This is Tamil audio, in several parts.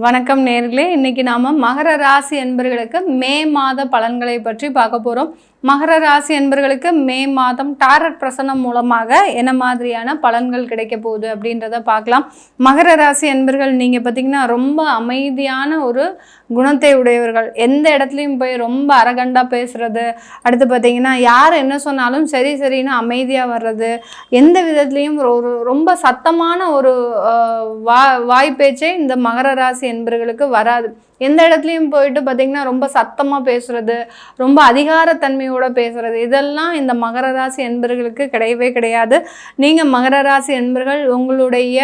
வணக்கம் நேர்களே, இன்னைக்கு நாம மகர ராசி என்பர்களுக்கு மே மாத பலன்களை பற்றி பார்க்க போறோம். மகர ராசி என்பர்களுக்கு மே மாதம் டாரட் பிரசனம் மூலமாக என்ன மாதிரியான பலன்கள் கிடைக்க போகுது அப்படின்றத பார்க்கலாம். மகர ராசி என்பர்கள் நீங்க பார்த்தீங்கன்னா ரொம்ப அமைதியான ஒரு குணத்தை உடையவர்கள். எந்த இடத்துலையும் போய் ரொம்ப அரகண்டா பேசுறது, அடுத்து பார்த்தீங்கன்னா யார் என்ன சொன்னாலும் சரி சரின்னு அமைதியாக வர்றது, எந்த விதத்துலையும் ஒரு ரொம்ப சத்தமான ஒரு வாய்ப்பேச்சே இந்த மகர ராசி என்பர்களுக்கு வராது. எந்த இடத்துலையும் போயிட்டு பார்த்தீங்கன்னா ரொம்ப சத்தமாக பேசுறது, ரொம்ப அதிகாரத்தன்மையோட பேசுறது, இதெல்லாம் இந்த மகர ராசி என்பர்களுக்கு கிடையவே கிடையாது. நீங்கள் மகர ராசி என்பர்கள் உங்களுடைய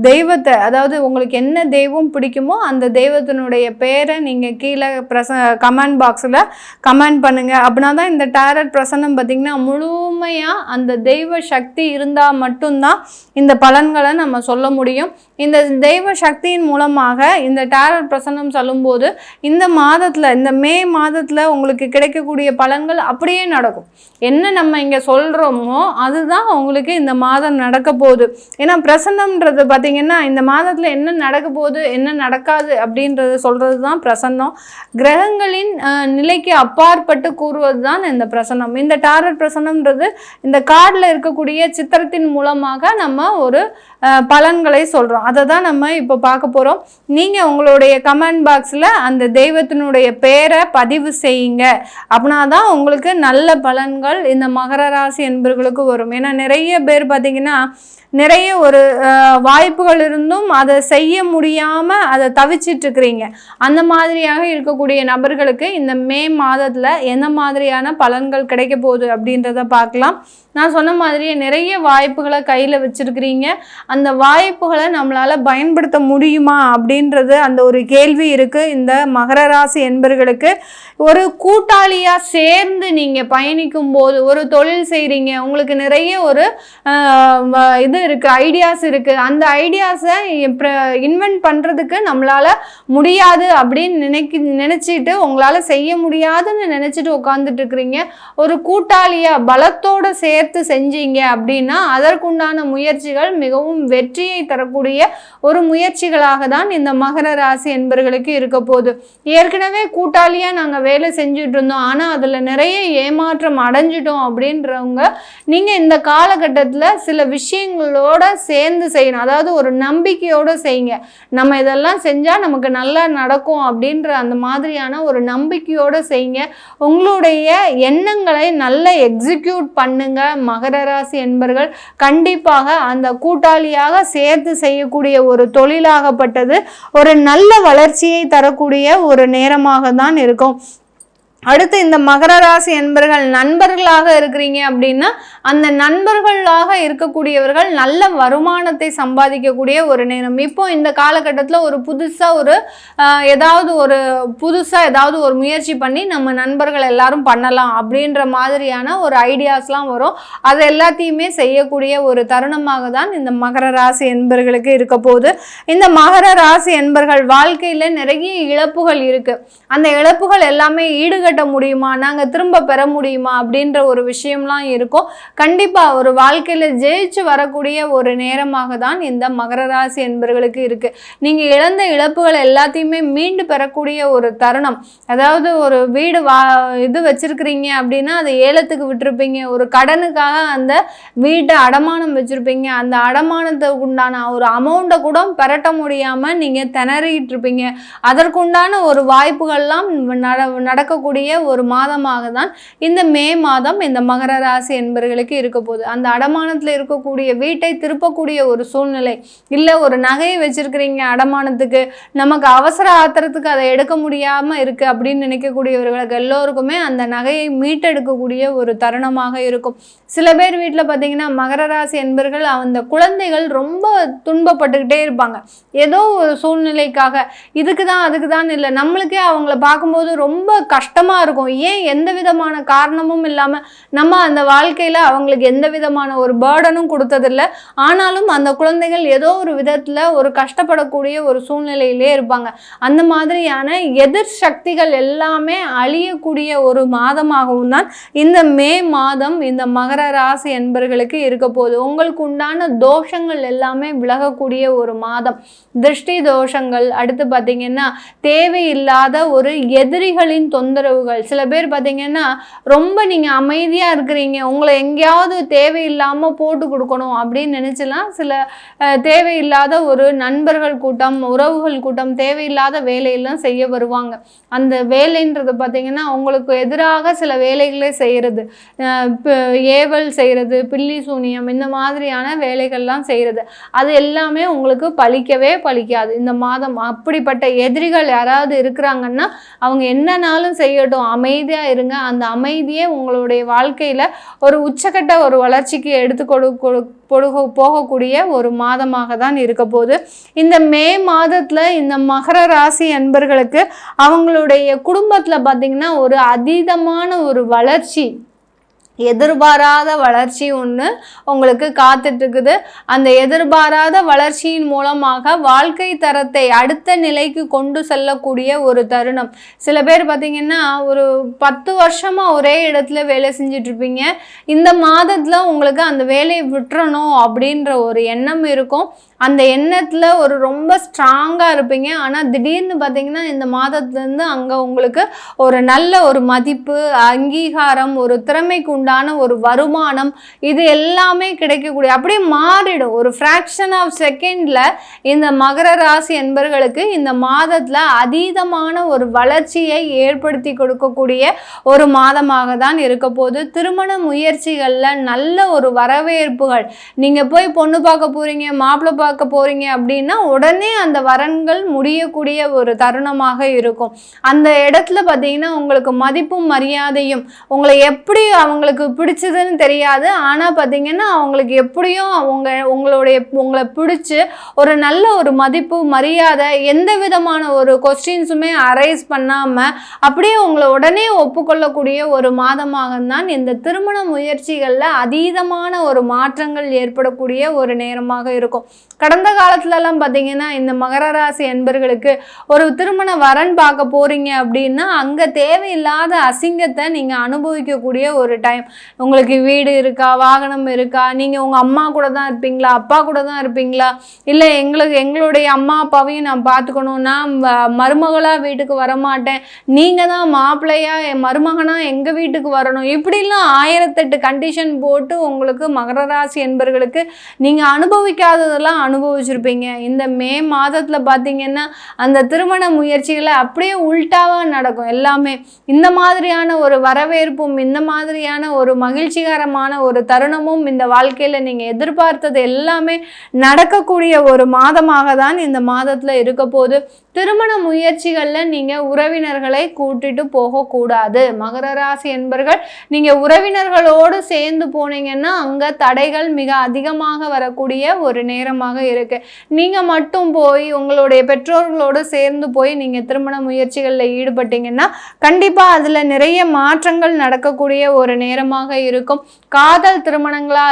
தெய்வத்தை, அதாவது உங்களுக்கு என்ன தெய்வம் பிடிக்குமோ அந்த தெய்வத்தினுடைய பேரை நீங்கள் கீழே கமெண்ட் பாக்ஸில் கமெண்ட் பண்ணுங்கள். அப்படின்னா தான் இந்த டாரட் பிரசன்னம் பார்த்திங்கன்னா முழுமையாக அந்த தெய்வ சக்தி இருந்தால் மட்டும்தான் இந்த பலன்களை நம்ம சொல்ல முடியும். இந்த தெய்வ சக்தியின் மூலமாக இந்த டாரட் பிரசன்னம் சொல்லும்போது இந்த மாதத்தில், இந்த மே மாதத்தில் உங்களுக்கு கிடைக்கக்கூடிய பலன்கள் அப்படியே நடக்கும். என்ன நம்ம இங்கே சொல்கிறோமோ அதுதான் உங்களுக்கு இந்த மாதம் நடக்க போகுது. ஏன்னா பிரசன்னம்ன்றது பார்த்தீங்கன்னா இந்த மாதத்தில் என்ன நடக்க போகுது என்ன நடக்காது அப்படின்றது சொல்கிறது தான் பிரசன்னம். கிரகங்களின் நிலைக்கு அப்பாற்பட்டு கூறுவது தான் இந்த பிரசன்னம். இந்த டாரட் பிரசன்னம்ன்றது இந்த கார்டில் இருக்கக்கூடிய சித்திரத்தின் மூலமாக நம்ம ஒரு பலன்களை சொல்கிறோம். அதை தான் நம்ம இப்போ பார்க்க போகிறோம். நீங்கள் உங்களுடைய கமெண்ட் பாக்ஸில் அந்த தெய்வத்தினுடைய பேரை பதிவு செய்யுங்க. அப்படின்னா தான் உங்களுக்கு நல்ல பலன்கள் இந்த மகர ராசி என்பவர்களுக்கு வரும். ஏன்னா நிறைய பேர் பார்த்தீங்கன்னா நிறைய ஒரு வாய்ப்புகள் இருந்தும் அதை செய்ய முடியாமல் அதை தவிச்சிட்ருக்கிறீங்க. அந்த மாதிரியாக இருக்கக்கூடிய நபர்களுக்கு இந்த மே மாதத்தில் எந்த மாதிரியான பலன்கள் கிடைக்க போகுது அப்படின்றத பார்க்கலாம். நான் சொன்ன மாதிரியே நிறைய வாய்ப்புகளை கையில் வச்சுருக்கிறீங்க. அந்த வாய்ப்புகளை நம்மளால் பயன்படுத்த முடியுமா அப்படின்றது அந்த ஒரு கேள்வி இருக்குது. இந்த மகர ராசி என்பர்களுக்கு ஒரு கூட்டாளியாக சேர்ந்து நீங்கள் பயணிக்கும் போது, ஒரு தொழில் செய்கிறீங்க, உங்களுக்கு நிறைய ஒரு இது இருக்குது, ஐடியாஸ் இருக்குது. அந்த ஐடியாஸை இன்வென்ட் பண்ணுறதுக்கு நம்மளால் முடியாது அப்படின்னு நினச்சிட்டு உங்களால் செய்ய முடியாதுன்னு நினச்சிட்டு உட்காந்துட்டு இருக்கிறீங்க. ஒரு கூட்டாளியாக பலத்தோடு சேர்த்து செஞ்சீங்க அப்படின்னா அதற்குண்டான முயற்சிகள் மிகவும் வெற்றியை தரக்கூடிய ஒரு முயற்சிகளாக தான் இந்த மகர ராசி என்பர்களுக்கு இருக்க போகுது. ஏற்கனவே கூட்டாளியாக நாங்கள் வேலை செஞ்சுட்டு இருந்தோம், ஆனால் அதில் நிறைய ஏமாற்றம் அடைஞ்சிட்டோம் அப்படின்றவங்க நீங்கள் இந்த காலகட்டத்தில் சில விஷயங்களோட சேர்ந்து செய்யணும். அதாவது ஒரு நம்பிக்கையோடு செய்யுங்க. நம்ம இதெல்லாம் செஞ்சால் நமக்கு நல்லா நடக்கும் அப்படின்ற அந்த மாதிரியான ஒரு நம்பிக்கையோடு செய்யுங்க. உங்களுடைய எண்ணங்களை நல்லா எக்ஸிக்யூட் பண்ணுங்க. மகர ராசி என்பர்கள் கண்டிப்பாக அந்த கூட்டாளியாக சேர்த்து செய்யக்கூடிய ஒரு தொழிலாகப்பட்டது ஒரு நல்ல வளர்ச்சியை தரக்கூடிய ஒரு நேரமாக தான் இருக்கும். அடுத்து இந்த மகர ராசி என்பர்கள் நண்பர்களாக இருக்கிறீங்க அப்படின்னா அந்த நண்பர்களாக இருக்கக்கூடியவர்கள் நல்ல வருமானத்தை சம்பாதிக்கக்கூடிய ஒரு நேரம். இப்போ இந்த காலகட்டத்தில் ஒரு புதுசாக ஏதாவது ஒரு முயற்சி பண்ணி நம்ம நண்பர்கள் எல்லாரும் பண்ணலாம் அப்படின்ற மாதிரியான ஒரு ஐடியாஸ்லாம் வரும். அது எல்லாத்தையுமே செய்யக்கூடிய ஒரு தருணமாக தான் இந்த மகர ராசி என்பர்களுக்கு இருக்க போகுது. இந்த மகர ராசி என்பர்கள் வாழ்க்கையில் நிறைய இழப்புகள் இருக்குது. அந்த இழப்புகள் எல்லாமே ஈடுகட்ட முடியுமா, நாங்கள் திரும்ப பெற முடியுமா அப்படின்ற ஒரு விஷயம்லாம் இருக்கும். கண்டிப்பாக ஒரு வாழ்க்கையில் ஜெயிச்சு வரக்கூடிய ஒரு நேரமாக தான் இந்த மகர ராசி என்பர்களுக்கு இருக்குது. நீங்கள் இழந்த இழப்புகள் எல்லாத்தையுமே மீண்டு பெறக்கூடிய ஒரு தருணம். அதாவது ஒரு வீடு இது வச்சுருக்கிறீங்க அப்படின்னா அதை ஏலத்துக்கு விட்டுருப்பீங்க. ஒரு கடனுக்காக அந்த வீட்டை அடமானம் வச்சுருப்பீங்க. அந்த அடமானத்துக்கு உண்டான ஒரு அமௌண்ட்டை கூட பெரட்ட முடியாமல் நீங்கள் திணறிட்டு இருப்பீங்க. அதற்குண்டான ஒரு வாய்ப்புகள்லாம் நடக்கக்கூடிய ஒரு மாதமாக தான் இந்த மே மாதம் இந்த மகர ராசி என்பர்களுக்கு இருக்க போகுது. அந்த அடமானத்தில் இருக்கக்கூடிய வீட்டை திருப்பக்கூடிய ஒரு சூழ்நிலை, இல்லை ஒரு நகையை வச்சிருக்கிறீங்க அடமானத்துக்கு, நமக்கு அவசர ஆத்திரத்துக்கு அதை எடுக்க முடியாமல் இருக்கு அப்படின்னு நினைக்கக்கூடியவர்களுக்கு எல்லோருக்குமே அந்த நகையை மீட்டெடுக்கக்கூடிய ஒரு தருணமாக இருக்கும். சில பேர் வீட்டில் பார்த்தீங்கன்னா மகர ராசி என்பர்கள் அந்த குழந்தைகள் ரொம்ப துன்பப்பட்டுக்கிட்டே இருப்பாங்க. ஏதோ ஒரு சூழ்நிலைக்காக, இதுக்கு தான் அதுக்கு தான் இல்லை, நம்மளுக்கே அவங்கள பார்க்கும்போது ரொம்ப கஷ்டமாக கஷ்டமாக இருக்கும். ஏன் எந்த விதமான காரணமும் இல்லாமல் நம்ம அந்த வாழ்க்கையில் அவங்களுக்கு எந்த விதமான ஒரு பேர்டனும் கொடுத்ததில்லை. ஆனாலும் அந்த குழந்தைகள் ஏதோ ஒரு விதத்தில் ஒரு கஷ்டப்படக்கூடிய ஒரு சூழ்நிலையிலே இருப்பாங்க. அந்த மாதிரியான எதிர் சக்திகள் எல்லாமே அழியக்கூடிய ஒரு மாதமாகவும் தான் இந்த மே மாதம் இந்த மகர ராசி என்பர்களுக்கு இருக்க போகுது. உங்களுக்கு உண்டான தோஷங்கள் எல்லாமே விலகக்கூடிய ஒரு மாதம். திருஷ்டி தோஷங்கள், அடுத்து பார்த்தீங்கன்னா தேவையில்லாத ஒரு எதிரிகளின் தொந்தரவுகள். சில பேர் பார்த்தீங்கன்னா ரொம்ப நீங்கள் அமைதியாக இருக்கிறீங்க, உங்களை எங்கேயாவது தேவையில்லாமல் போட்டு கொடுக்கணும் அப்படின்னு நினச்சலாம் சில தேவையில்லாத ஒரு நண்பர்கள் கூட்டம், உறவுகள் கூட்டம் தேவையில்லாத வேலையெல்லாம் செய்ய வருவாங்க. அந்த வேலைன்றது பார்த்தீங்கன்னா உங்களுக்கு எதிராக சில வேலைகளை செய்கிறது, ஏவல் செய்கிறது, பில்லி சூனியம், இந்த மாதிரியான வேலைகள்லாம் செய்கிறது. அது எல்லாமே உங்களுக்கு பலிக்கவே பலிக்காது இந்த மாதம். அப்படிப்பட்ட எதிரிகள் யாராவது இருக்கிறாங்கன்னா அவங்க என்னன்னாலும் செய்யட்டும், அமைதியாக இருங்க. அந்த அமைதியே உங்களுடைய வாழ்க்கையில் ஒரு உச்சக்கட்ட ஒரு வளர்ச்சிக்கு எடுத்து போகக்கூடிய ஒரு மாதமாக தான் இருக்க போகுது. இந்த மே மாதத்தில் இந்த மகர ராசி அன்பர்களுக்கு அவங்களுடைய குடும்பத்தில் பார்த்தீங்கன்னா ஒரு அதீதமான ஒரு வளர்ச்சி, எதிர்பாராத வளர்ச்சி ஒன்று உங்களுக்கு காத்துட்ருக்குது. அந்த எதிர்பாராத வளர்ச்சியின் மூலமாக வாழ்க்கை தரத்தை அடுத்த நிலைக்கு கொண்டு செல்லக்கூடிய ஒரு தருணம். சில பேர் பார்த்திங்கன்னா ஒரு 10 வருஷமாக ஒரே இடத்துல வேலை செஞ்சிட்ருப்பீங்க. இந்த மாதத்தில் உங்களுக்கு அந்த வேலையை விட்டுறணும் அப்படின்ற ஒரு எண்ணம் இருக்கும். அந்த எண்ணத்தில் ஒரு ரொம்ப ஸ்ட்ராங்காக இருப்பீங்க. ஆனால் திடீர்னு பார்த்திங்கன்னா இந்த மாதத்துலேருந்து அங்கே உங்களுக்கு ஒரு நல்ல ஒரு மதிப்பு, அங்கீகாரம், ஒரு திறமைக்கு உண்டான ஒரு வருமானம், இது எல்லாமே கிடைக்கக்கூடிய அப்படியே மாறிடும். ஒரு ஃப்ராக்ஷன் ஆஃப் செகண்டில் இந்த மகர ராசி என்பர்களுக்கு இந்த மாதத்தில் அதீதமான ஒரு வளர்ச்சியை ஏற்படுத்தி கொடுக்கக்கூடிய ஒரு மாதமாக தான் இருக்க போது. திருமண முயற்சிகளில் நல்ல ஒரு வரவேற்புகள், நீங்கள் போய் பொண்ணு பார்க்க போகிறீங்க, மாப்பிள்ளை பார்க்க போறீங்க அப்படின்னா உடனே அந்த வரன்கள் முடியக்கூடிய ஒரு தருணமாக இருக்கும். அந்த இடத்துல பார்த்தீங்கன்னா உங்களுக்கு மதிப்பும் மரியாதையும், உங்களை எப்படி அவங்களுக்கு பிடிச்சதுன்னு தெரியாது, ஆனால் பார்த்தீங்கன்னா அவங்களுக்கு எப்படியும் உங்களை பிடிச்சி ஒரு நல்ல ஒரு மதிப்பு மரியாதை, எந்த விதமான ஒரு கொஸ்டின்ஸுமே அரைஸ் பண்ணாமல் அப்படியே உங்களை உடனே ஒப்புக்கொள்ளக்கூடிய ஒரு மாதமாக தான் இந்த திருமண முயற்சிகளில் அதீதமான ஒரு மாற்றங்கள் ஏற்படக்கூடிய ஒரு நேரமாக இருக்கும். கடந்த காலத்துலலாம் பார்த்தீங்கன்னா இந்த மகர ராசி என்பர்களுக்கு ஒரு திருமண வரன் பார்க்க போறீங்க அப்படின்னா அங்கே தேவையில்லாத அசிங்கத்தை நீங்கள் அனுபவிக்கக்கூடிய ஒரு டைம். உங்களுக்கு வீடு இருக்கா, வாகனம் இருக்கா, நீங்கள் உங்கள் அம்மா கூட தான் இருப்பீங்களா, அப்பா கூட தான் இருப்பீங்களா, இல்லை எங்களுடைய அம்மா அப்பாவையும் நான் பார்த்துக்கணும், நான் மருமகளாக வீட்டுக்கு வரமாட்டேன், நீங்கள் தான் மாப்பிள்ளையா என் மருமகனாக எங்கள் வீட்டுக்கு வரணும், இப்படிலாம் 1008 கண்டிஷன் போட்டு உங்களுக்கு மகர ராசி என்பர்களுக்கு நீங்கள் அனுபவிக்காததெல்லாம் அனுபவிச்சிருப்பீங்க. இந்த மே மாதத்தில் பார்த்தீங்கன்னா அந்த திருமண முயற்சிகளை அப்படியே உல்டாவாக நடக்கும் எல்லாமே. இந்த மாதிரியான ஒரு வரவேற்பும், இந்த மாதிரியான ஒரு மகிழ்ச்சிகரமான ஒரு தருணமும் இந்த வாழ்க்கையில் நீங்கள் எதிர்பார்த்தது எல்லாமே நடக்கக்கூடிய ஒரு மாதமாக தான் இந்த மாதத்தில் இருக்க போது. திருமண முயற்சிகளில் நீங்கள் உறவினர்களை கூட்டிட்டு போகக்கூடாது. மகர ராசி என்பர்கள் நீங்கள் உறவினர்களோடு சேர்ந்து போனீங்கன்னா அங்கே தடைகள் மிக அதிகமாக வரக்கூடிய ஒரு நேரமாக இருக்கு. நீங்கள் மட்டும் போய் உங்களுடைய பெற்றோர்களோடு சேர்ந்து போய் நீங்கள் திருமண முயற்சிகளில் ஈடுபட்டீங்கன்னா கண்டிப்பாக அதில் நிறைய மாற்றங்கள் நடக்கக்கூடிய ஒரு நேரமாக இருக்கும். காதல் திருமணங்களாக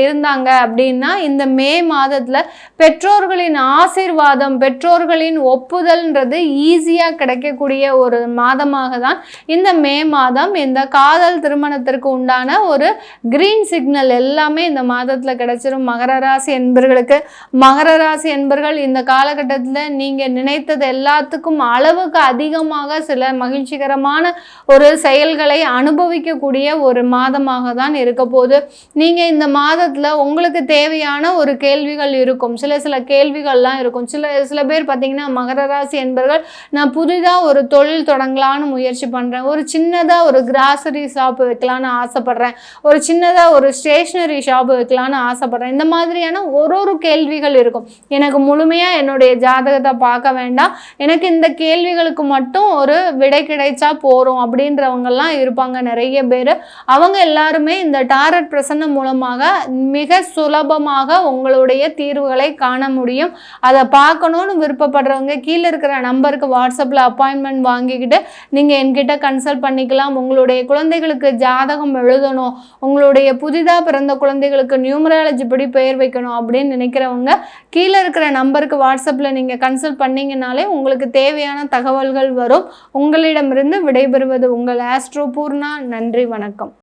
இருந்தாங்க அப்படின்னா இந்த மே மாதத்தில் பெற்றோர்களின் ஆசீர்வாதம், பெற்றோர்களின் ஒப்புதல்ன்றது ஈஸியாக கிடைக்கக்கூடிய ஒரு மாதமாக தான் இந்த மே மாதம். இந்த காதல் திருமணத்திற்கு உண்டான ஒரு கிரீன் சிக்னல் எல்லாமே இந்த மாதத்தில் கிடைச்சிரும் மகர ராசி என்பர்களுக்கு. மகர ராசி என்பர்கள் இந்த காலகட்டத்தில் நீங்கள் நினைத்தது எல்லாத்துக்கும் அளவுக்கு அதிகமாக சில மகிழ்ச்சிகரமான ஒரு செயல்களை அனுபவிக்கக்கூடிய ஒரு மாதமாக தான் இருக்க போது. நீங்கள் இந்த மாதத்தில் உங்களுக்கு தேவையான ஒரு கேள்விகள் இருக்கும், சில கேள்விகள்லாம் இருக்கும். சில பேர் பார்த்தீங்கன்னா மகர ராசி என்பர்கள் நான் புதிதாக ஒரு தொழில் தொடங்கலான்னு முயற்சி பண்ணுறேன், ஒரு சின்னதாக ஒரு கிராசரி ஷாப் வைக்கலான்னு ஆசைப்பட்றேன், ஒரு சின்னதாக ஒரு ஸ்டேஷ்னரி ஷாப் வைக்கலான்னு ஆசைப்பட்றேன், இந்த மாதிரியான ஒரு கேள்வி கேள்விகள் இருக்கும். எனக்கு முழுமையா என்னுடைய ஜாதகத்தை பார்க்க வேண்டாம், எனக்கு இந்த கேள்விகளுக்கு மட்டும் ஒரு விடை கிடைச்சா போறோம் அப்படின்றவங்கெல்லாம் இருப்பாங்க நிறைய பேர். அவங்க எல்லாருமே இந்த டாரட் பிரசன்னம் மூலமாக மிக சுலபமாக உங்களுடைய தீர்வுகளை காண முடியும். அதை பார்க்கணும்னு விருப்பப்படுறவங்க கீழே இருக்கிற நம்பருக்கு வாட்ஸ்அப்பில் அப்பாயின்மெண்ட் வாங்கிக்கிட்டு நீங்கள் என்கிட்ட கன்சல்ட் பண்ணிக்கலாம். உங்களுடைய குழந்தைகளுக்கு ஜாதகம் எழுதணும், உங்களுடைய புதிதாக பிறந்த குழந்தைகளுக்கு நியூமராலஜி படி பெயர் வைக்கணும் அப்படின்னு நினைக்கிறவங்க கீழே இருக்கிற நம்பருக்கு வாட்ஸ்அப்பில் நீங்கள் கன்சல்ட் பண்ணிங்கனாலே உங்களுக்கு தேவையான தகவல்கள் வரும். உங்களிடமிருந்து விடைபெறுவது உங்கள் ஆஸ்ட்ரோ பூர்ணா. நன்றி, வணக்கம்.